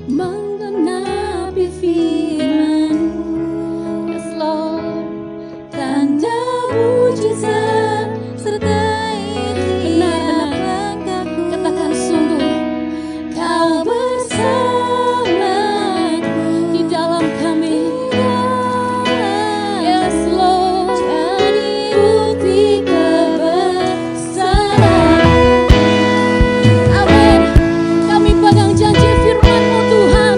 menggenapi firman-Mu. Yes Lord, tanda mujizat sertai tiap langkahku. Katakan sungguh Kau bersamaku di dalam kami. Yes Lord, jadi bukti kebesaran. Amin. Kami pegang janji firman-Mu Tuhan.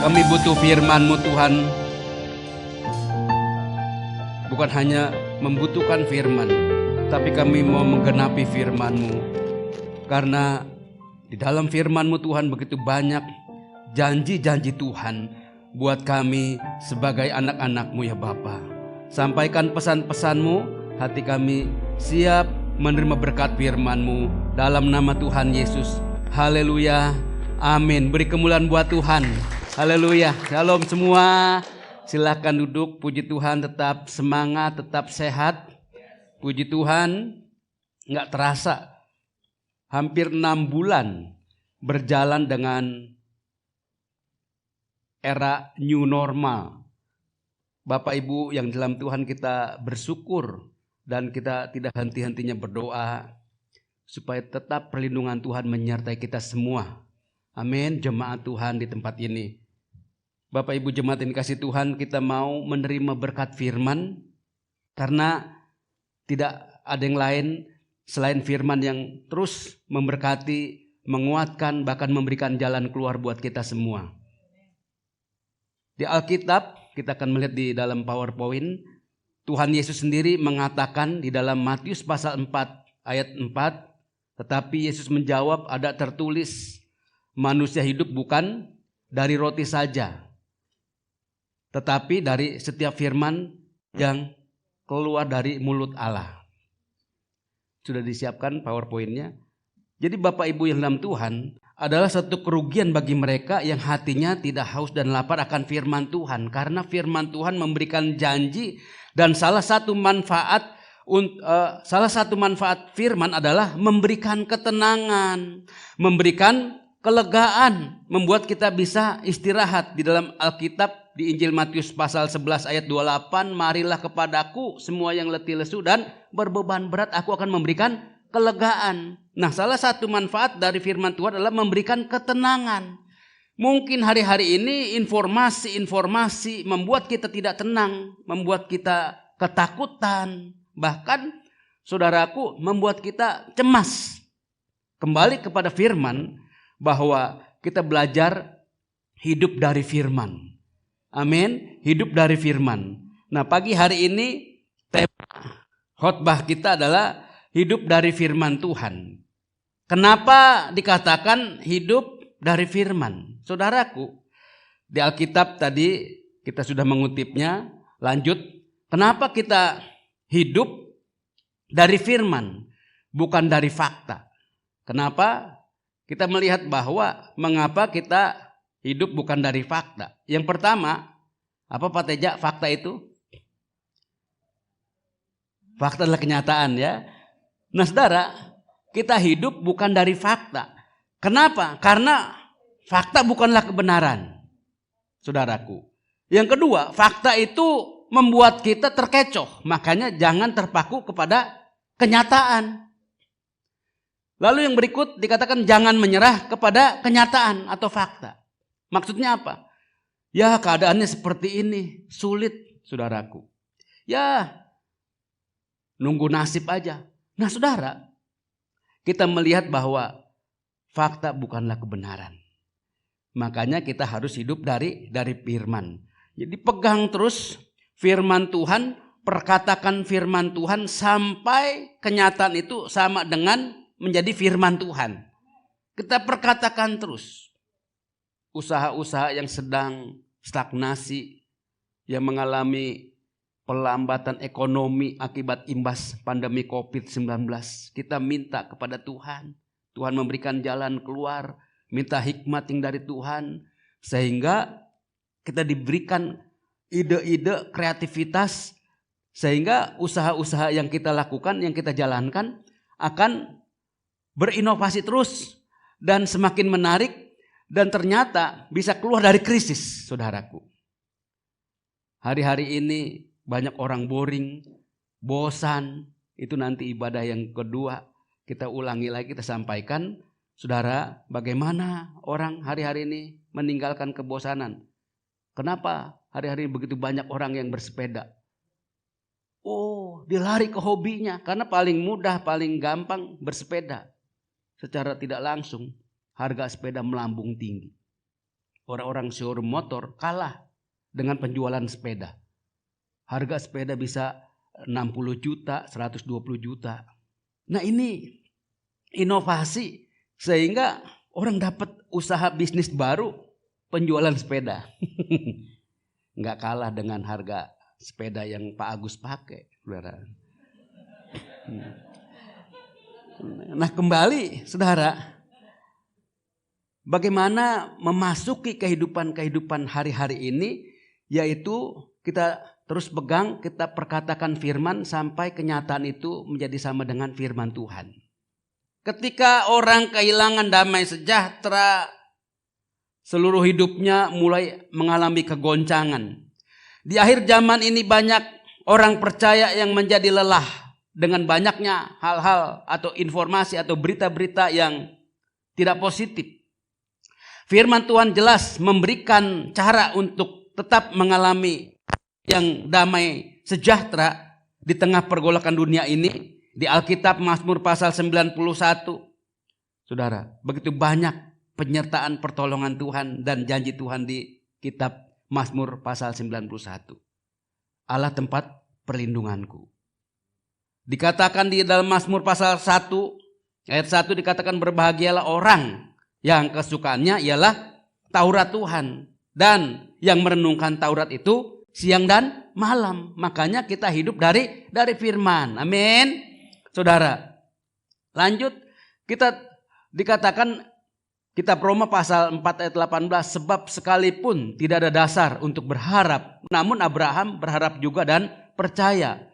Kami butuh firman-Mu Tuhan. Bukan hanya membutuhkan firman, tapi kami mau menggenapi firman-Mu. Karena di dalam firman-Mu Tuhan begitu banyak janji-janji Tuhan buat kami sebagai anak-anak-Mu ya Bapa. Sampaikan pesan-pesan-Mu, hati kami siap menerima berkat firman-Mu dalam nama Tuhan Yesus. Haleluya, amin. Beri kemuliaan buat Tuhan. Haleluya, shalom semua. Silakan duduk, puji Tuhan, tetap semangat, tetap sehat. Puji Tuhan, gak terasa hampir 6 bulan berjalan dengan era new normal. Bapak Ibu yang dalam Tuhan, kita bersyukur dan kita tidak henti-hentinya berdoa supaya tetap perlindungan Tuhan menyertai kita semua. Amin, jemaat Tuhan di tempat ini. Bapak Ibu jemaat yang kasih Tuhan, kita mau menerima berkat firman karena tidak ada yang lain selain firman yang terus memberkati, menguatkan, bahkan memberikan jalan keluar buat kita semua. Di Alkitab kita akan melihat di dalam PowerPoint, Tuhan Yesus sendiri mengatakan di dalam Matius pasal 4 ayat 4, tetapi Yesus menjawab, ada tertulis, manusia hidup bukan dari roti saja, tetapi dari setiap firman yang keluar dari mulut Allah. Sudah disiapkan PowerPoint-nya. Jadi Bapak Ibu yang dalam Tuhan, adalah satu kerugian bagi mereka yang hatinya tidak haus dan lapar akan firman Tuhan. Karena firman Tuhan memberikan janji, dan salah satu manfaat firman adalah memberikan ketenangan, memberikan kelegaan, membuat kita bisa istirahat. Di dalam Alkitab di Injil Matius pasal 11 ayat 28, marilah kepadaku semua yang letih lesu dan berbeban berat, aku akan memberikan kelegaan. Nah, salah satu manfaat dari firman Tuhan adalah memberikan ketenangan. Mungkin hari-hari ini informasi membuat kita tidak tenang, membuat kita ketakutan, bahkan saudaraku membuat kita cemas. Kembali kepada firman, bahwa kita belajar hidup dari firman. Amin, hidup dari firman. Nah, pagi hari ini tema khotbah kita adalah hidup dari firman Tuhan. Kenapa dikatakan hidup dari firman? Saudaraku, di Alkitab tadi kita sudah mengutipnya. Lanjut, kenapa kita hidup dari firman, bukan dari fakta? Kenapa? Kita melihat bahwa mengapa kita hidup bukan dari fakta. Yang pertama, apa Pak Teja fakta itu? Fakta adalah kenyataan ya. Nah saudara, kita hidup bukan dari fakta. Kenapa? Karena fakta bukanlah kebenaran, saudaraku. Yang kedua, fakta itu membuat kita terkecoh. Makanya jangan terpaku kepada kenyataan. Lalu yang berikut dikatakan jangan menyerah kepada kenyataan atau fakta. Maksudnya apa? Ya keadaannya seperti ini, sulit saudaraku. Ya nunggu nasib aja. Nah saudara, kita melihat bahwa fakta bukanlah kebenaran. Makanya kita harus hidup dari firman. Jadi pegang terus firman Tuhan, perkatakan firman Tuhan sampai kenyataan itu sama dengan menjadi firman Tuhan. Kita perkatakan terus. Usaha-usaha yang sedang stagnasi, yang mengalami pelambatan ekonomi akibat imbas pandemi COVID-19. Kita minta kepada Tuhan. Tuhan memberikan jalan keluar. Minta hikmat yang dari Tuhan. Sehingga kita diberikan ide-ide, kreativitas. Sehingga usaha-usaha yang kita lakukan, yang kita jalankan akan berinovasi terus. Dan semakin menarik. Dan ternyata bisa keluar dari krisis, saudaraku. Hari-hari ini banyak orang boring, bosan. Itu nanti ibadah yang kedua. Kita ulangi lagi, kita sampaikan. Saudara, bagaimana orang hari-hari ini meninggalkan kebosanan? Kenapa hari-hari ini begitu banyak orang yang bersepeda? Oh, dia lari ke hobinya. Karena paling mudah, paling gampang bersepeda. Secara tidak langsung. Harga sepeda melambung tinggi. orang-orang showroom motor kalah dengan penjualan sepeda. Harga sepeda bisa 60 juta, 120 juta. Nah ini inovasi sehingga orang dapat usaha bisnis baru penjualan sepeda. Nggak kalah dengan harga sepeda yang Pak Agus pakai. Nah kembali saudara, bagaimana memasuki kehidupan hari-hari ini, yaitu kita terus pegang, kita perkatakan firman sampai kenyataan itu menjadi sama dengan firman Tuhan. Ketika orang kehilangan damai sejahtera, seluruh hidupnya mulai mengalami kegoncangan. Di akhir zaman ini banyak orang percaya yang menjadi lelah dengan banyaknya hal-hal atau informasi atau berita-berita yang tidak positif. Firman Tuhan jelas memberikan cara untuk tetap mengalami yang damai sejahtera di tengah pergolakan dunia ini. Di Alkitab Mazmur pasal 91. Saudara, begitu banyak penyertaan pertolongan Tuhan dan janji Tuhan di kitab Mazmur pasal 91. Allah tempat perlindunganku. Dikatakan di dalam Mazmur pasal 1 ayat 1 dikatakan berbahagialah orang yang kesukaannya ialah Taurat Tuhan dan yang merenungkan Taurat itu siang dan malam. Makanya kita hidup dari firman. Amin. Saudara, lanjut kita dikatakan kitab Roma pasal 4 ayat 18, sebab sekalipun tidak ada dasar untuk berharap, namun Abraham berharap juga dan percaya.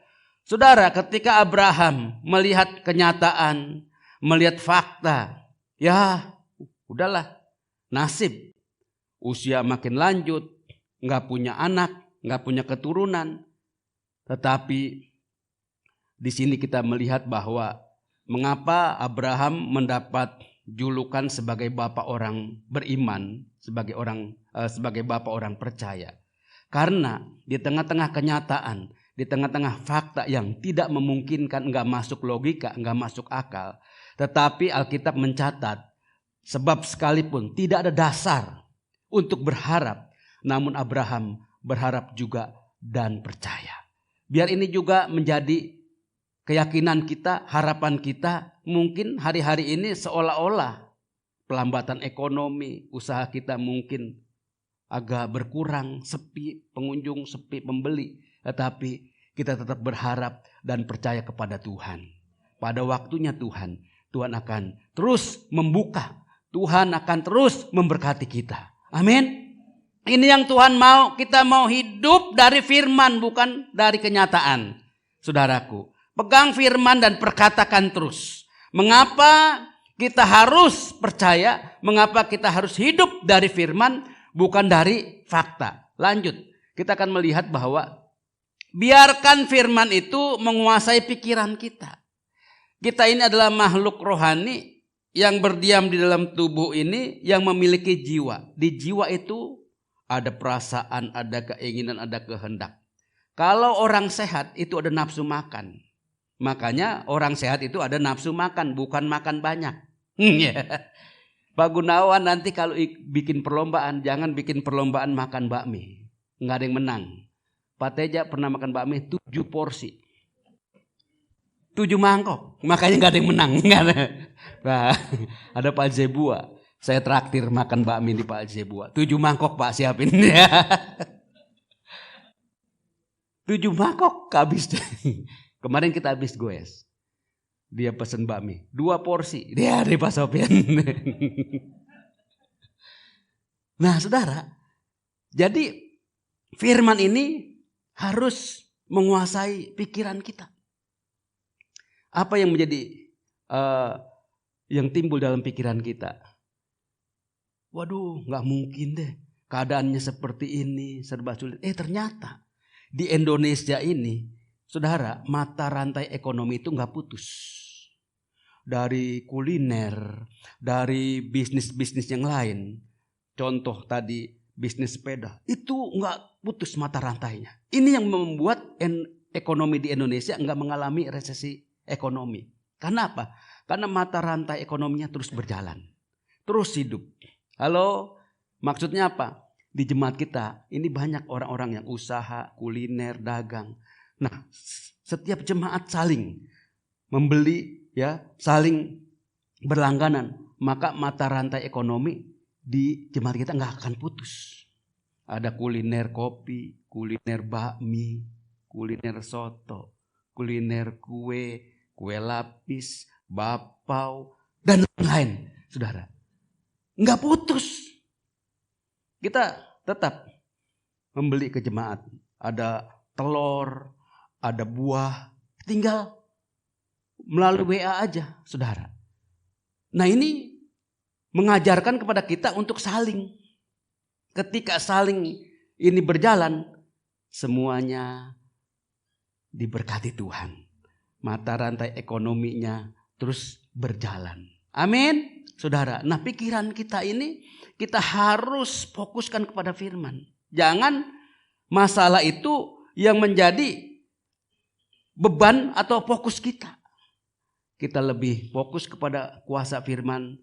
Saudara, ketika Abraham melihat kenyataan, melihat fakta, ya udahlah, nasib. Usia makin lanjut, nggak punya anak, nggak punya keturunan. Tetapi di sini kita melihat bahwa mengapa Abraham mendapat julukan sebagai bapak orang beriman, sebagai bapak orang percaya. Karena di tengah-tengah kenyataan, di tengah-tengah fakta yang tidak memungkinkan, nggak masuk logika, nggak masuk akal, tetapi Alkitab mencatat, sebab sekalipun tidak ada dasar untuk berharap, namun Abraham berharap juga dan percaya. Biar ini juga menjadi keyakinan kita, harapan kita. Mungkin hari-hari ini seolah-olah pelambatan ekonomi, usaha kita mungkin agak berkurang, sepi pengunjung, sepi pembeli. Tetapi kita tetap berharap dan percaya kepada Tuhan. Pada waktunya Tuhan akan terus membuka. Tuhan akan terus memberkati kita. Amin. Ini yang Tuhan mau, kita mau hidup dari firman bukan dari kenyataan. Saudaraku, pegang firman dan perkatakan terus. Mengapa kita harus percaya? Mengapa kita harus hidup dari firman bukan dari fakta? Lanjut, kita akan melihat bahwa biarkan firman itu menguasai pikiran kita. Kita ini adalah makhluk rohani yang berdiam di dalam tubuh ini, yang memiliki jiwa. Di jiwa itu ada perasaan, ada keinginan, ada kehendak. Kalau orang sehat itu ada nafsu makan. Makanya orang sehat itu ada nafsu makan, bukan makan banyak. Pak Gunawan nanti kalau bikin perlombaan, jangan bikin perlombaan makan bakmi. Nggak ada yang menang. Pak Teja pernah makan bakmi 7 porsi. 7 mangkok. Makanya nggak ada yang menang. Nah, ada Pak Zebua. Saya traktir makan bakmi di Pak Zebua. 7 mangkok Pak siapin. 7 mangkok habis. Kemarin kita habis goes. Dia pesen bakmi 2 porsi. Dia dari Pak Sofian. Nah saudara, jadi firman ini harus menguasai pikiran kita. Apa yang menjadi yang timbul dalam pikiran kita? Waduh, gak mungkin deh keadaannya seperti ini, serba sulit. Ternyata di Indonesia ini, saudara, mata rantai ekonomi itu gak putus. Dari kuliner, dari bisnis-bisnis yang lain. Contoh tadi bisnis sepeda, itu gak putus mata rantainya. Ini yang membuat ekonomi di Indonesia gak mengalami resesi ekonomi. Karena apa? Karena mata rantai ekonominya terus berjalan, terus hidup. Halo, Maksudnya apa? Di jemaat kita ini banyak orang-orang yang usaha, kuliner, dagang. Nah, setiap jemaat saling membeli, ya, saling berlangganan, maka mata rantai ekonomi di jemaat kita nggak akan putus. Ada kuliner kopi, kuliner bakmi, kuliner soto, kuliner kue, kue lapis, bapau, dan lain-lain, saudara. Nggak putus. Kita tetap membeli ke jemaat. Ada telur, ada buah, tinggal melalui WA aja, saudara. Nah, ini mengajarkan kepada kita untuk saling. Ketika saling ini berjalan, semuanya diberkati Tuhan. Mata rantai ekonominya terus berjalan. Amin, saudara. Nah, pikiran kita ini kita harus fokuskan kepada firman. Jangan masalah itu yang menjadi beban atau fokus kita. Kita lebih fokus kepada kuasa firman,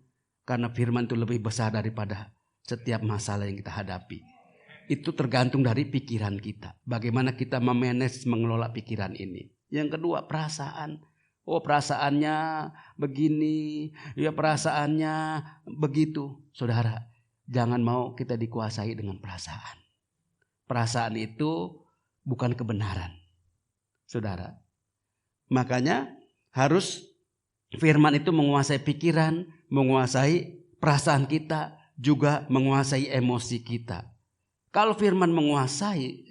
karena firman itu lebih besar daripada setiap masalah yang kita hadapi. Itu tergantung dari pikiran kita. Bagaimana kita memanage, mengelola pikiran ini. Yang kedua, perasaan. Oh, perasaannya begini, ya perasaannya begitu. Saudara, jangan mau kita dikuasai dengan perasaan. Perasaan itu bukan kebenaran, saudara. Makanya harus firman itu menguasai pikiran, menguasai perasaan kita, juga menguasai emosi kita. Kalau firman menguasai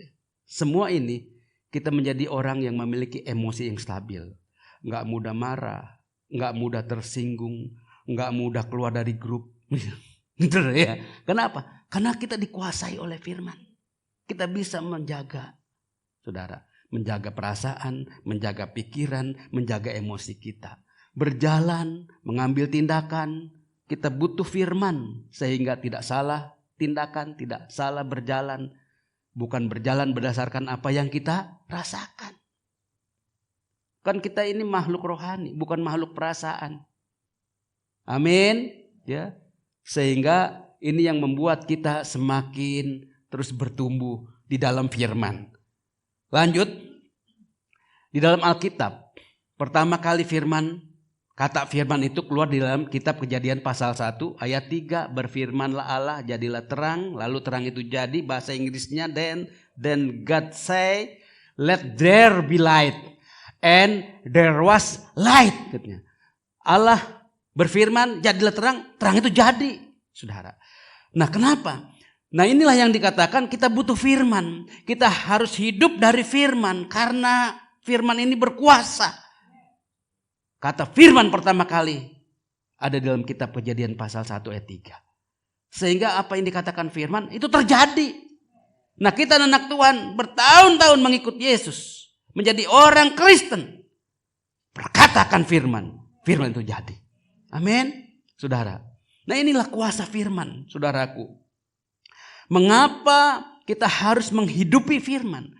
semua ini, kita menjadi orang yang memiliki emosi yang stabil. Nggak mudah marah, nggak mudah tersinggung, nggak mudah keluar dari grup. Gitu ya. Kenapa? Karena kita dikuasai oleh firman. Kita bisa menjaga, saudara, menjaga perasaan, menjaga pikiran, menjaga emosi kita. Berjalan, mengambil tindakan, kita butuh firman sehingga tidak salah tindakan, tidak salah berjalan. Bukan berjalan berdasarkan apa yang kita rasakan. Kan kita ini makhluk rohani, bukan makhluk perasaan. Amin. Ya. Sehingga ini yang membuat kita semakin terus bertumbuh di dalam firman. Lanjut. Di dalam Alkitab, pertama kali kata firman itu keluar di dalam kitab Kejadian pasal 1 ayat 3. Berfirmanlah Allah, jadilah terang. Lalu terang itu jadi. Bahasa Inggrisnya then God say, let there be light. And there was light. Katanya. Allah berfirman, jadilah terang. Terang itu jadi, saudara. Nah, kenapa? Nah, inilah yang dikatakan kita butuh firman. Kita harus hidup dari firman. Karena firman ini berkuasa. Kata firman pertama kali ada dalam kitab Kejadian pasal 1 ayat 3. Sehingga apa yang dikatakan firman itu terjadi. Nah, kita anak Tuhan bertahun-tahun mengikut Yesus. Menjadi orang Kristen. Perkatakan firman. Firman itu jadi. Amin. Saudara. Nah, inilah kuasa firman, saudaraku. Mengapa kita harus menghidupi firman?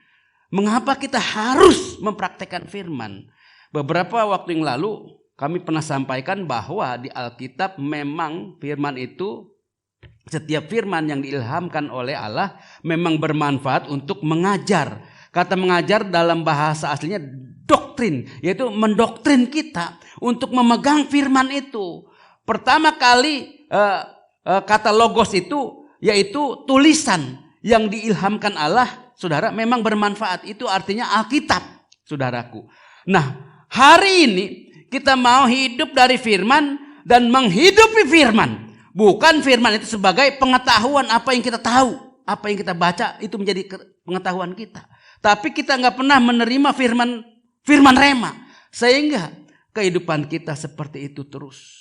Mengapa kita harus mempraktekkan firman? Beberapa waktu yang lalu kami pernah sampaikan bahwa di Alkitab memang firman itu, setiap firman yang diilhamkan oleh Allah memang bermanfaat untuk mengajar. Kata mengajar dalam bahasa aslinya doktrin, yaitu mendoktrin kita untuk memegang firman itu. Pertama kali kata logos itu yaitu tulisan yang diilhamkan Allah, saudara, memang bermanfaat. Itu artinya Alkitab, saudaraku. Nah, hari ini kita mau hidup dari firman dan menghidupi firman. Bukan firman itu sebagai pengetahuan apa yang kita tahu, apa yang kita baca itu menjadi pengetahuan kita. Tapi kita nggak pernah menerima firman rema, sehingga kehidupan kita seperti itu terus.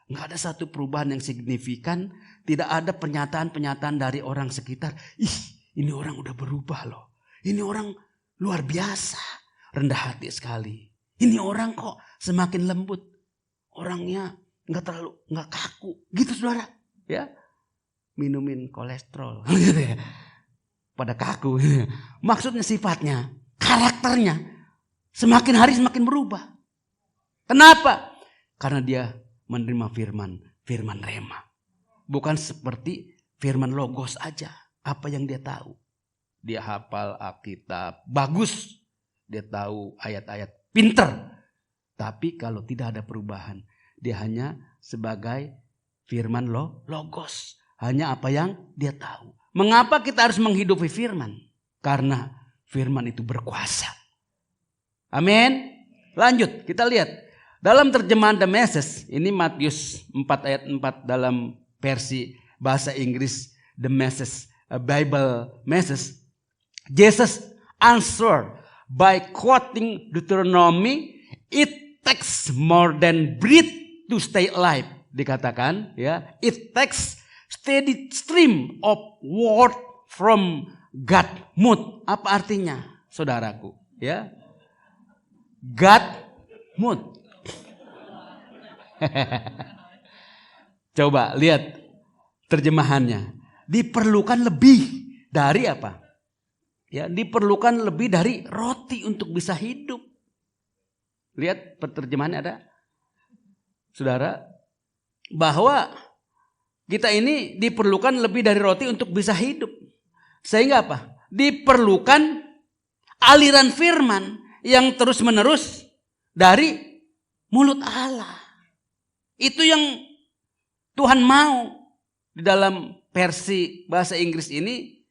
Nggak ada satu perubahan yang signifikan, tidak ada pernyataan-pernyataan dari orang sekitar. Ih, ini orang udah berubah loh. Ini orang luar biasa, rendah hati sekali. Ini orang kok semakin lembut, orangnya nggak kaku, gitu saudara. Ya, minumin kolesterol, gitu ya. Pada kaku. Maksudnya sifatnya, karakternya semakin hari semakin berubah. Kenapa? Karena dia menerima firman rema. Bukan seperti firman logos aja. Apa yang dia tahu. Dia hafal Alkitab. Bagus. Dia tahu ayat-ayat. Pinter. Tapi kalau tidak ada perubahan. Dia hanya sebagai firman logos. Hanya apa yang dia tahu. Mengapa kita harus menghidupi firman? Karena firman itu berkuasa. Amin. Lanjut kita lihat. Dalam terjemahan The Message. Ini Matius 4 ayat 4 dalam versi bahasa Inggris. The Message. Bible Message. Jesus answered by quoting Deuteronomy. It takes more than breath to stay alive. Dikatakan ya, it takes steady stream of word from God mood. Apa artinya, saudaraku? Ya, God mood. Coba lihat terjemahannya. Diperlukan lebih dari apa? Ya, diperlukan lebih dari roti untuk bisa hidup. Lihat terjemahannya ada. Saudara, bahwa kita ini diperlukan lebih dari roti untuk bisa hidup. Sehingga apa? Diperlukan aliran firman yang terus-menerus dari mulut Allah. Itu yang Tuhan mau di dalam versi bahasa Inggris ini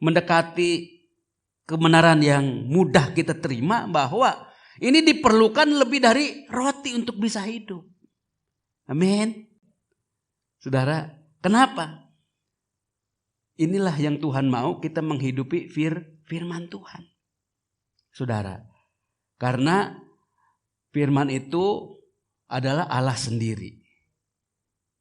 mendekati kebenaran yang mudah kita terima bahwa ini diperlukan lebih dari roti untuk bisa hidup. Amin. Saudara, kenapa? Inilah yang Tuhan mau kita menghidupi firman Tuhan. Saudara, karena firman itu adalah Allah sendiri.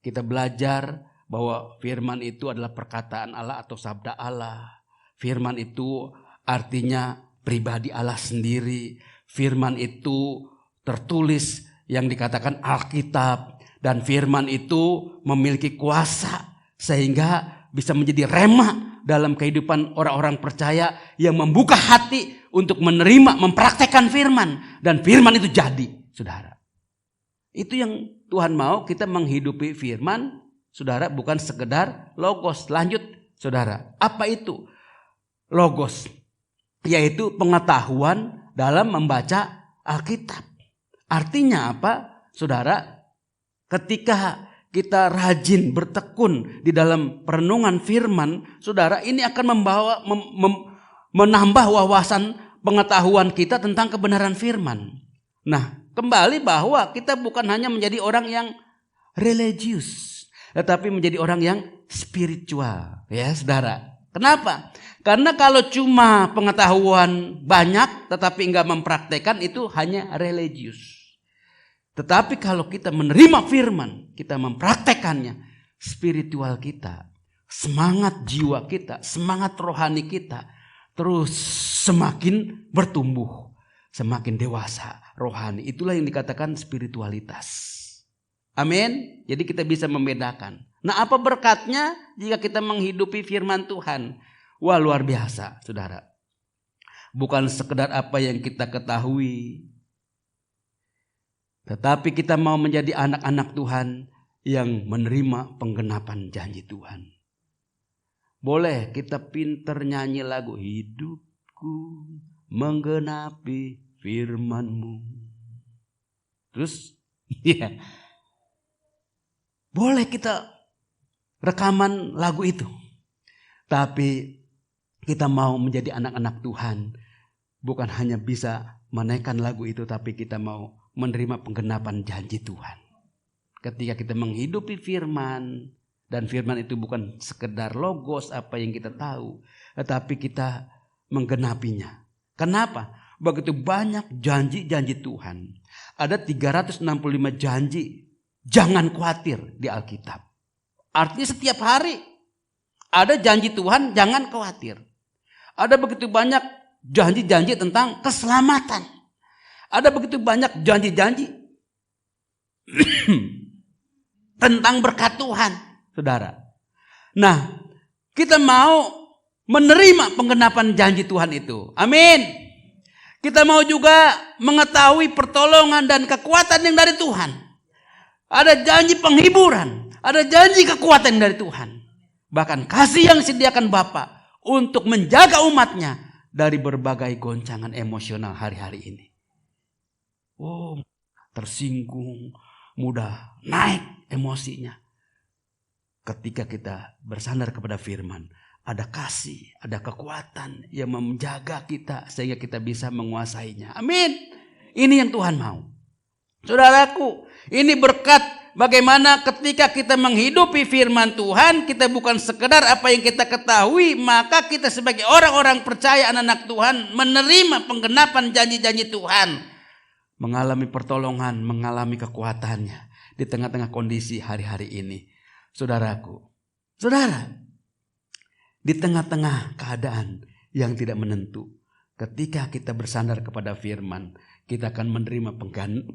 Kita belajar bahwa firman itu adalah perkataan Allah atau sabda Allah. Firman itu artinya pribadi Allah sendiri. Firman itu tertulis yang dikatakan Alkitab. Dan firman itu memiliki kuasa sehingga bisa menjadi rema dalam kehidupan orang-orang percaya yang membuka hati untuk menerima, mempraktekkan firman. Dan firman itu jadi, saudara. Itu yang Tuhan mau, kita menghidupi firman, saudara, bukan sekedar logos. Lanjut, saudara. Apa itu logos? Yaitu pengetahuan dalam membaca Alkitab. Artinya apa, saudara? Ketika kita rajin bertekun di dalam perenungan firman, saudara, ini akan menambah wawasan pengetahuan kita tentang kebenaran firman. Nah, kembali bahwa kita bukan hanya menjadi orang yang religius, tetapi menjadi orang yang spiritual, ya saudara. Kenapa? Karena kalau cuma pengetahuan banyak tetapi enggak mempraktekkan, itu hanya religius. Tetapi kalau kita menerima firman, kita mempraktekannya, spiritual kita, semangat jiwa kita, semangat rohani kita terus semakin bertumbuh, semakin dewasa rohani. Itulah yang dikatakan spiritualitas. Amin. Jadi kita bisa membedakan. Nah, apa berkatnya jika kita menghidupi firman Tuhan? Wah, luar biasa, saudara. Bukan sekedar apa yang kita ketahui, tetapi kita mau menjadi anak-anak Tuhan yang menerima penggenapan janji Tuhan. Boleh kita pinter nyanyi lagu, hidupku menggenapi firman-Mu. Terus, ya, boleh kita rekaman lagu itu. Tapi kita mau menjadi anak-anak Tuhan, bukan hanya bisa menaikkan lagu itu, tapi kita mau menerima penggenapan janji Tuhan. Ketika kita menghidupi firman, dan firman itu bukan sekedar logos apa yang kita tahu, tetapi kita menggenapinya. Kenapa? Begitu banyak janji-janji Tuhan. Ada 365 janji, jangan khawatir di Alkitab. Artinya setiap hari ada janji Tuhan, jangan khawatir. Ada begitu banyak janji-janji tentang keselamatan. Ada begitu banyak janji-janji tentang berkat Tuhan, saudara. Nah, kita mau menerima penggenapan janji Tuhan itu. Amin. Kita mau juga mengetahui pertolongan dan kekuatan yang dari Tuhan. Ada janji penghiburan, ada janji kekuatan dari Tuhan. Bahkan kasih yang disediakan Bapa untuk menjaga umatnya dari berbagai goncangan emosional hari-hari ini. Oh, tersinggung, mudah naik emosinya. Ketika kita bersandar kepada firman, ada kasih, ada kekuatan yang menjaga kita sehingga kita bisa menguasainya. Amin. Ini yang Tuhan mau. Saudaraku, ini berkat bagaimana ketika kita menghidupi firman Tuhan, kita bukan sekedar apa yang kita ketahui, maka kita sebagai orang-orang percaya, anak-anak Tuhan, menerima penggenapan janji-janji Tuhan. Mengalami pertolongan, mengalami kekuatannya di tengah-tengah kondisi hari-hari ini. Saudaraku, saudara, di tengah-tengah keadaan yang tidak menentu, ketika kita bersandar kepada firman, kita akan menerima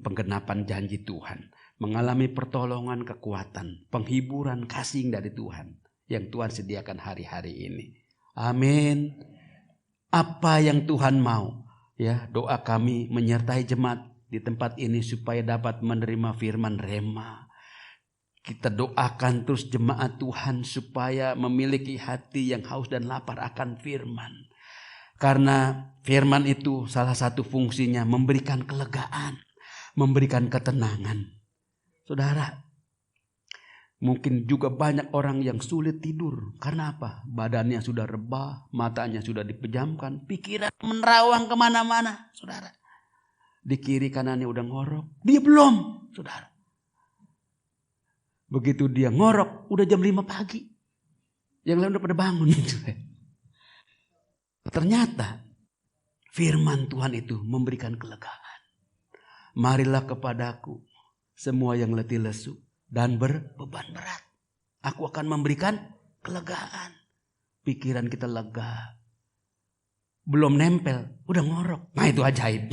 penggenapan janji Tuhan. Mengalami pertolongan, kekuatan, penghiburan, kasih dari Tuhan yang Tuhan sediakan hari-hari ini. Amin. Apa yang Tuhan mau, ya, doa kami menyertai jemaat di tempat ini supaya dapat menerima firman rema. Kita doakan terus jemaat Tuhan supaya memiliki hati yang haus dan lapar akan firman. Karena firman itu salah satu fungsinya memberikan kelegaan, memberikan ketenangan. Saudara, mungkin juga banyak orang yang sulit tidur. Karena apa? Badannya sudah rebah, matanya sudah dipejamkan, pikiran menerawang kemana-mana. Saudara, di kiri kanannya udah ngorok, dia belum. Saudara, begitu dia ngorok, udah jam 5 pagi. Yang lain udah pada bangun. Ternyata firman Tuhan itu memberikan kelegaan. Marilah kepadaku semua yang letih lesu dan berbeban berat, aku akan memberikan kelegaan. Pikiran kita lega. Belum nempel, udah ngorok. Nah, itu ajaib.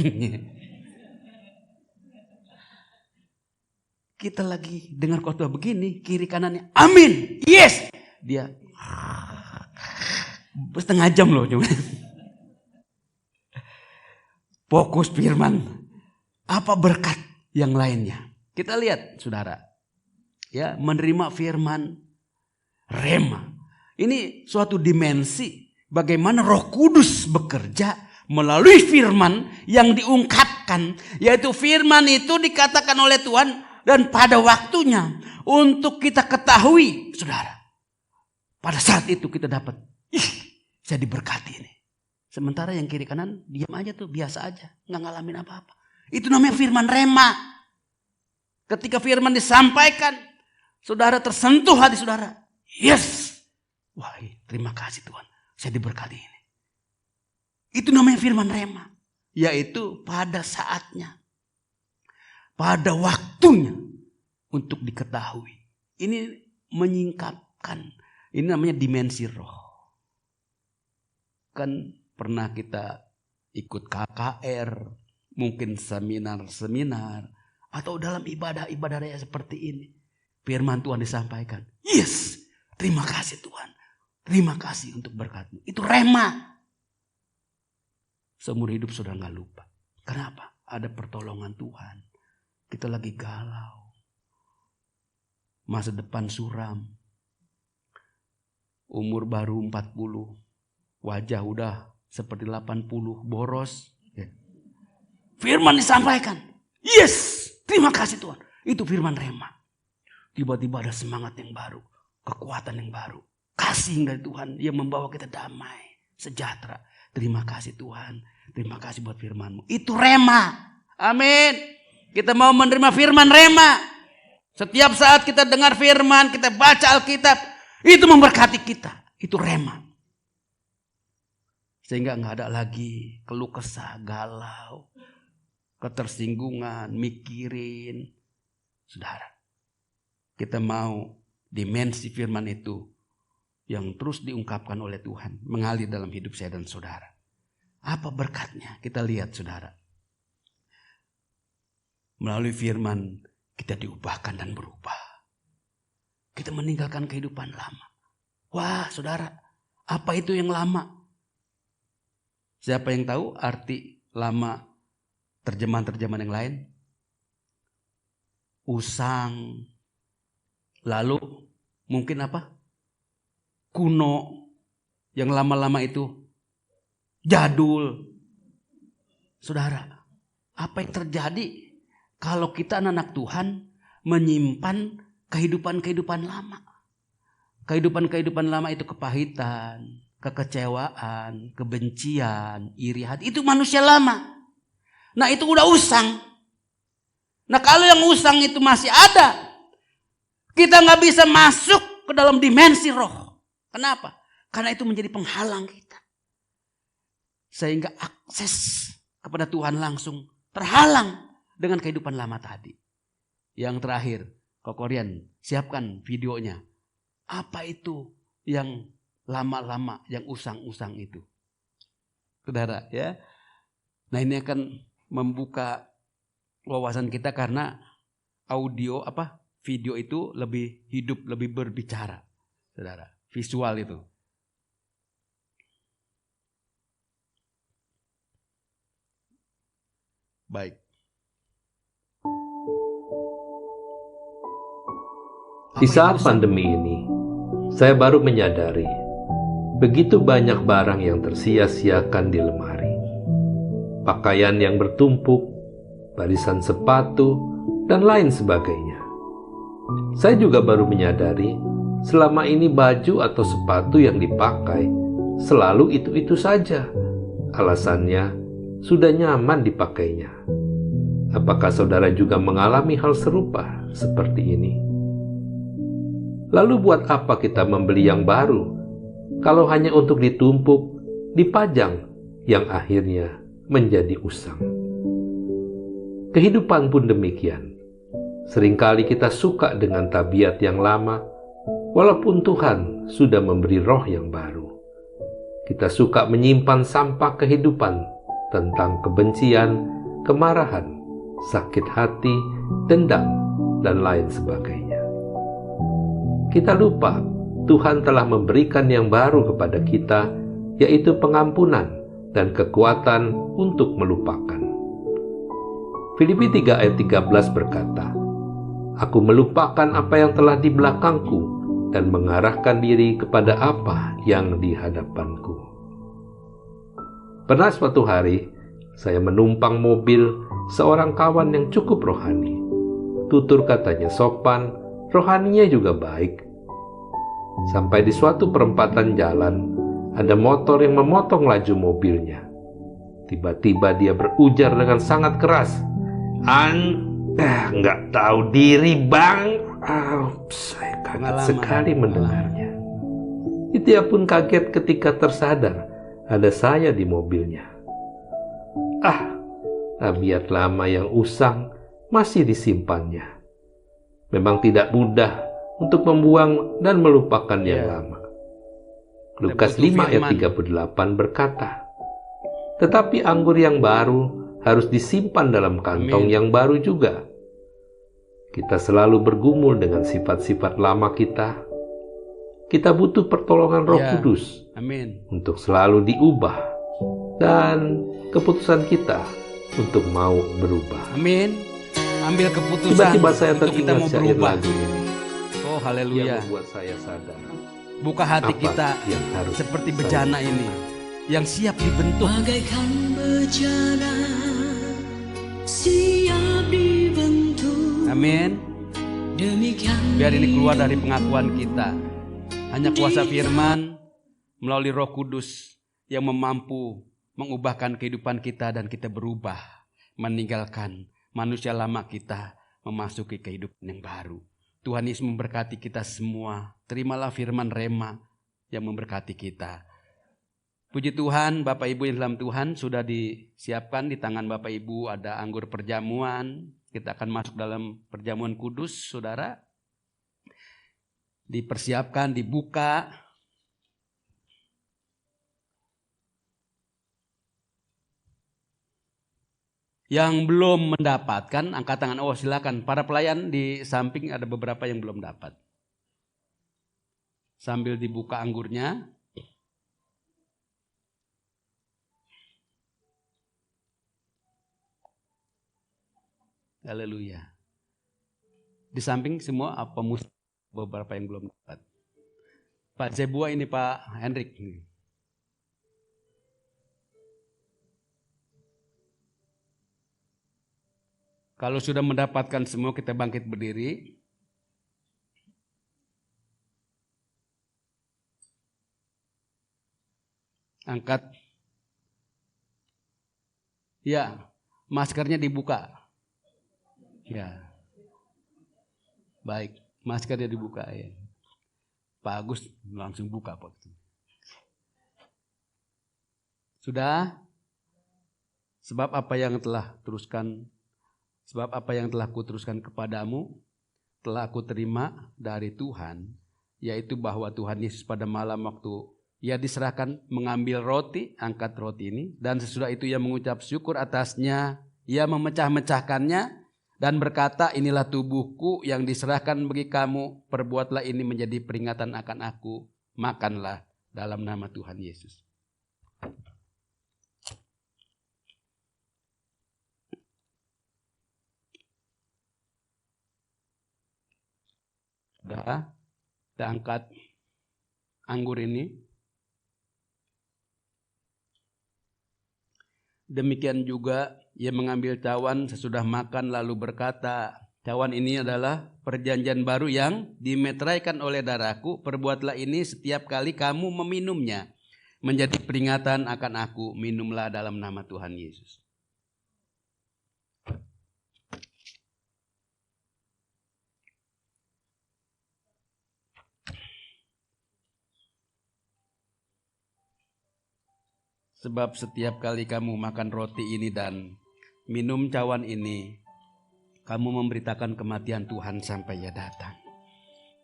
Kita lagi dengar khotbah begini, kiri kanannya amin, yes. Dia setengah jam loh. Fokus firman. Apa berkat yang lainnya? Kita lihat, saudara, ya, menerima firman rema. Ini suatu dimensi bagaimana Roh Kudus bekerja melalui firman yang diungkapkan, yaitu firman itu dikatakan oleh Tuhan dan pada waktunya untuk kita ketahui, saudara. Pada saat itu kita dapat, saya diberkati ini. Sementara yang kiri kanan diam aja tuh, biasa aja, nggak ngalamin apa-apa. Itu namanya firman rema. Ketika firman disampaikan, saudara tersentuh hati saudara. Yes. Wah, terima kasih Tuhan, saya diberkati ini. Itu namanya firman rema. Yaitu pada saatnya, pada waktunya untuk diketahui. Ini menyingkapkan. Ini namanya dimensi roh. Kan pernah kita ikut KKR, mungkin seminar-seminar, atau dalam ibadah-ibadah raya seperti ini. Firman Tuhan disampaikan. Yes, terima kasih Tuhan. Terima kasih untuk berkat-Mu. Itu rema. Seumur hidup sudah gak lupa. Kenapa? Ada pertolongan Tuhan. Kita lagi galau. Masa depan suram. Umur baru 40. Wajah udah seperti 80. Boros. Firman disampaikan. Yes. Terima kasih Tuhan. Itu firman rema. Tiba-tiba ada semangat yang baru. Kekuatan yang baru. Kasih dari Tuhan yang membawa kita damai. Sejahtera. Terima kasih Tuhan. Terima kasih buat firman-Mu. Itu rema. Amin. Kita mau menerima firman rema. Setiap saat kita dengar firman. Kita baca Alkitab. Itu memberkati kita. Itu rema. Sehingga gak ada lagi keluh kesah, galau, ketersinggungan, mikirin. Saudara, kita mau dimensi firman itu yang terus diungkapkan oleh Tuhan mengalir dalam hidup saya dan saudara. Apa berkatnya? Kita lihat saudara. Melalui firman kita diubahkan dan berubah. Kita meninggalkan kehidupan lama. Wah saudara, apa itu yang lama? Siapa yang tahu arti lama? Terjemahan-terjemahan yang lain. Usang. Lalu mungkin apa? kuno, yang lama-lama itu jadul. Saudara, apa yang terjadi kalau kita anak-anak Tuhan menyimpan kehidupan-kehidupan lama? Kehidupan-kehidupan lama itu kepahitan, kekecewaan, kebencian, iri hati. Itu manusia lama. Nah itu udah usang. Nah kalau yang usang itu masih ada, kita gak bisa masuk ke dalam dimensi roh. Kenapa? Karena itu menjadi penghalang kita. Sehingga akses kepada Tuhan langsung terhalang dengan kehidupan lama tadi. Yang terakhir, Kokorian, siapkan videonya. Apa itu yang lama-lama, yang usang-usang itu? Saudara, ya. Nah, ini akan membuka wawasan kita karena video itu lebih hidup, lebih berbicara. Saudara, visual itu. Baik. Di saat pandemi ini, saya baru menyadari begitu banyak barang yang tersia-siakan di lemari. Pakaian yang bertumpuk, barisan sepatu, dan lain sebagainya. Saya juga baru menyadari selama ini baju atau sepatu yang dipakai selalu itu-itu saja. Alasannya sudah nyaman dipakainya. Apakah saudara juga mengalami hal serupa seperti ini? Lalu buat apa kita membeli yang baru kalau hanya untuk ditumpuk, dipajang, yang akhirnya menjadi usang? Kehidupan pun demikian. Seringkali kita suka dengan tabiat yang lama, walaupun Tuhan sudah memberi roh yang baru. Kita suka menyimpan sampah kehidupan tentang kebencian, kemarahan, sakit hati, dendam, dan lain sebagainya. Kita lupa Tuhan telah memberikan yang baru kepada kita, yaitu pengampunan dan kekuatan untuk melupakan. Filipi 3 ayat 13 berkata, "Aku melupakan apa yang telah di belakangku dan mengarahkan diri kepada apa yang di hadapanku." Pernah suatu hari, saya menumpang mobil seorang kawan yang cukup rohani. Tutur katanya sopan, rohaninya juga baik. Sampai di suatu perempatan jalan, ada motor yang memotong laju mobilnya. Tiba-tiba dia berujar dengan sangat keras, "Nggak tahu diri, Bang." Saya kaget sekali mendengarnya. Dia pun kaget ketika tersadar ada saya di mobilnya. Tabiat lama yang usang masih disimpannya. Memang tidak mudah untuk membuang dan melupakan yang lama. Lukas 5 ayat 38 berkata, "Tetapi anggur yang baru harus disimpan dalam kantong yang baru juga." Kita selalu bergumul dengan sifat-sifat lama kita. Kita butuh pertolongan Roh Kudus untuk selalu diubah dan keputusan kita untuk mau berubah. Amin. Ambil keputusan. Tiba-tiba saya untuk kita mau teringat syair berubah. lagu ini. Oh, haleluya. Yang membuat saya sadar. Buka hati Apa kita yang harus seperti saya bejana lakukan? ini yang siap dibentuk. Bagaikan bejana siap dibentuk. Amin. Demikian Biar ini keluar dari pengakuan kita. Hanya kuasa firman melalui Roh Kudus yang mampu mengubahkan kehidupan kita dan kita berubah, meninggalkan manusia lama kita, memasuki kehidupan yang baru. Tuhan Yesus memberkati kita semua. Terimalah firman Rema yang memberkati kita. Puji Tuhan, Bapak Ibu yang dalam Tuhan, sudah disiapkan di tangan Bapak Ibu ada anggur perjamuan. Kita akan masuk dalam perjamuan kudus, saudara. Dipersiapkan, dibuka. Yang belum mendapatkan, angkat tangan. Oh, silakan. Para pelayan di samping ada beberapa yang belum dapat. Sambil dibuka anggurnya. Haleluya. Di samping semua apa beberapa yang belum dapat. Pak Zebua ini Pak Hendrik. Kalau sudah mendapatkan semua, kita bangkit berdiri. Angkat. Ya, maskernya dibuka. Ya. Baik, maskernya dibuka ya. Pak Agus langsung buka Pak. Sudah? Sebab apa yang telah kuteruskan kepadamu telah aku terima dari Tuhan, yaitu bahwa Tuhan Yesus pada malam waktu Ia diserahkan mengambil roti, angkat roti ini, dan sesudah itu Ia mengucap syukur atasnya, Ia memecah-mecahkannya dan berkata, inilah tubuhku yang diserahkan bagi kamu, perbuatlah ini menjadi peringatan akan aku, makanlah dalam nama Tuhan Yesus. Sudah, kita angkat anggur ini. Demikian juga Ia mengambil cawan sesudah makan lalu berkata, cawan ini adalah perjanjian baru yang dimeteraikan oleh darahku, perbuatlah ini setiap kali kamu meminumnya, menjadi peringatan akan aku, minumlah dalam nama Tuhan Yesus. Sebab setiap kali kamu makan roti ini dan minum cawan ini, kamu memberitakan kematian Tuhan sampai Ia datang.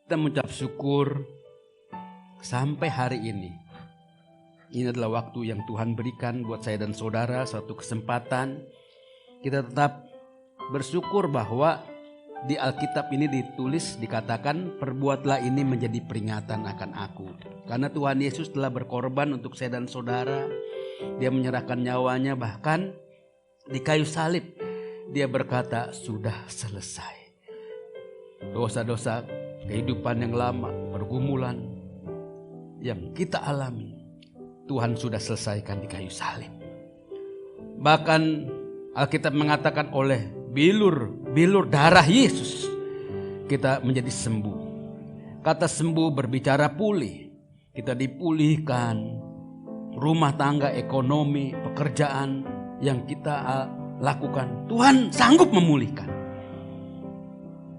Kita mengucap syukur sampai hari ini. Ini adalah waktu yang Tuhan berikan buat saya dan saudara, suatu kesempatan. Kita tetap bersyukur bahwa di Alkitab ini ditulis, dikatakan, perbuatlah ini menjadi peringatan akan aku. Karena Tuhan Yesus telah berkorban untuk saya dan saudara. Dia menyerahkan nyawanya, bahkan di kayu salib Dia berkata, sudah selesai. Dosa-dosa kehidupan yang lama, pergumulan yang kita alami, Tuhan sudah selesaikan di kayu salib. Bahkan Alkitab mengatakan oleh bilur darah Yesus kita menjadi sembuh. Kata sembuh berbicara pulih. Kita dipulihkan. Rumah tangga, ekonomi, pekerjaan yang kita lakukan, Tuhan sanggup memulihkan.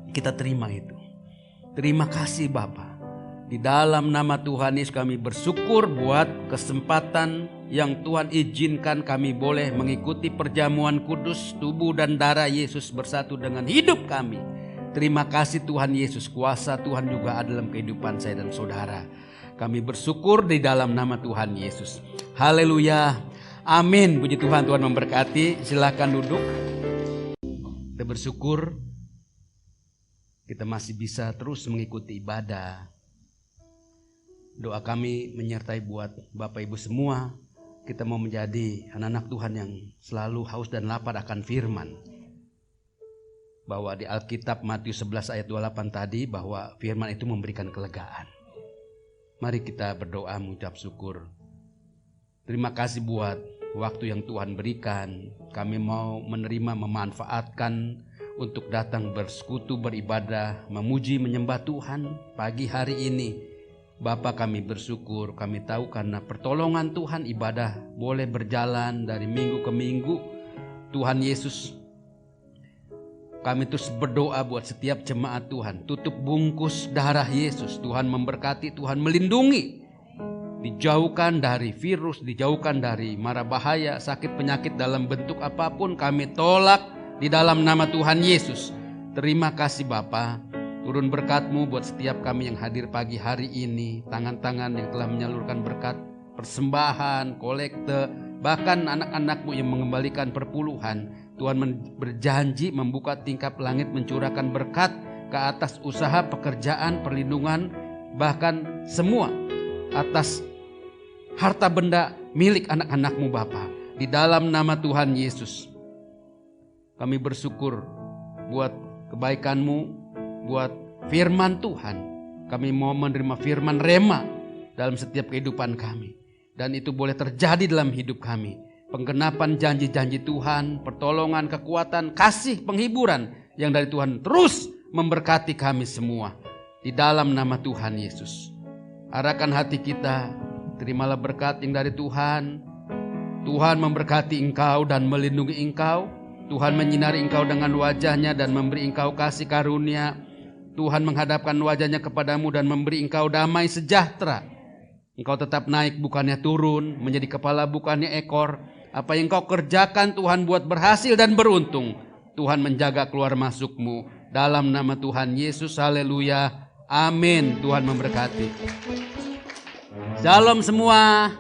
Kita terima itu. Terima kasih Bapa. Di dalam nama Tuhan Yesus kami bersyukur buat kesempatan yang Tuhan izinkan kami boleh mengikuti perjamuan kudus tubuh dan darah Yesus bersatu dengan hidup kami. Terima kasih Tuhan Yesus, kuasa Tuhan juga ada dalam kehidupan saya dan saudara. Kami bersyukur di dalam nama Tuhan Yesus. Haleluya. Amin. Puji Tuhan, Tuhan memberkati. Silakan duduk. Kita bersyukur kita masih bisa terus mengikuti ibadah. Doa kami menyertai buat Bapak Ibu semua. Kita mau menjadi anak-anak Tuhan yang selalu haus dan lapar akan firman. Bahwa di Alkitab Matius 11 ayat 28 tadi, bahwa firman itu memberikan kelegaan. Mari kita berdoa mengucap syukur. Terima kasih buat waktu yang Tuhan berikan. Kami mau menerima, memanfaatkan untuk datang bersekutu, beribadah, memuji, menyembah Tuhan pagi hari ini. Bapa, kami bersyukur, kami tahu karena pertolongan Tuhan ibadah boleh berjalan dari minggu ke minggu. Tuhan Yesus, kami terus berdoa buat setiap jemaat Tuhan. Tutup bungkus darah Yesus. Tuhan memberkati, Tuhan melindungi. Dijauhkan dari virus, dijauhkan dari mara bahaya, sakit penyakit dalam bentuk apapun kami tolak di dalam nama Tuhan Yesus. Terima kasih Bapa. Turun berkat-Mu buat setiap kami yang hadir pagi hari ini. Tangan-tangan yang telah menyalurkan berkat, persembahan, kolekte, bahkan anak-anak-Mu yang mengembalikan perpuluhan. Tuhan berjanji membuka tingkap langit, mencurahkan berkat ke atas usaha, pekerjaan, perlindungan, bahkan semua atas harta benda milik anak-anak-Mu Bapa. Di dalam nama Tuhan Yesus kami bersyukur buat kebaikan-Mu, buat firman Tuhan. Kami mau menerima firman rema dalam setiap kehidupan kami. Dan itu boleh terjadi dalam hidup kami. Penggenapan janji-janji Tuhan, pertolongan, kekuatan, kasih, penghiburan yang dari Tuhan terus memberkati kami semua. Di dalam nama Tuhan Yesus. Arahkan hati kita, terimalah berkat yang dari Tuhan. Tuhan memberkati engkau dan melindungi engkau. Tuhan menyinari engkau dengan wajahnya dan memberi engkau kasih karunia. Tuhan menghadapkan wajahnya kepadamu dan memberi engkau damai sejahtera. Engkau tetap naik bukannya turun, menjadi kepala bukannya ekor. Apa yang engkau kerjakan Tuhan buat berhasil dan beruntung. Tuhan menjaga keluar masukmu. Dalam nama Tuhan Yesus, haleluya. Amin. Tuhan memberkati. Shalom semua.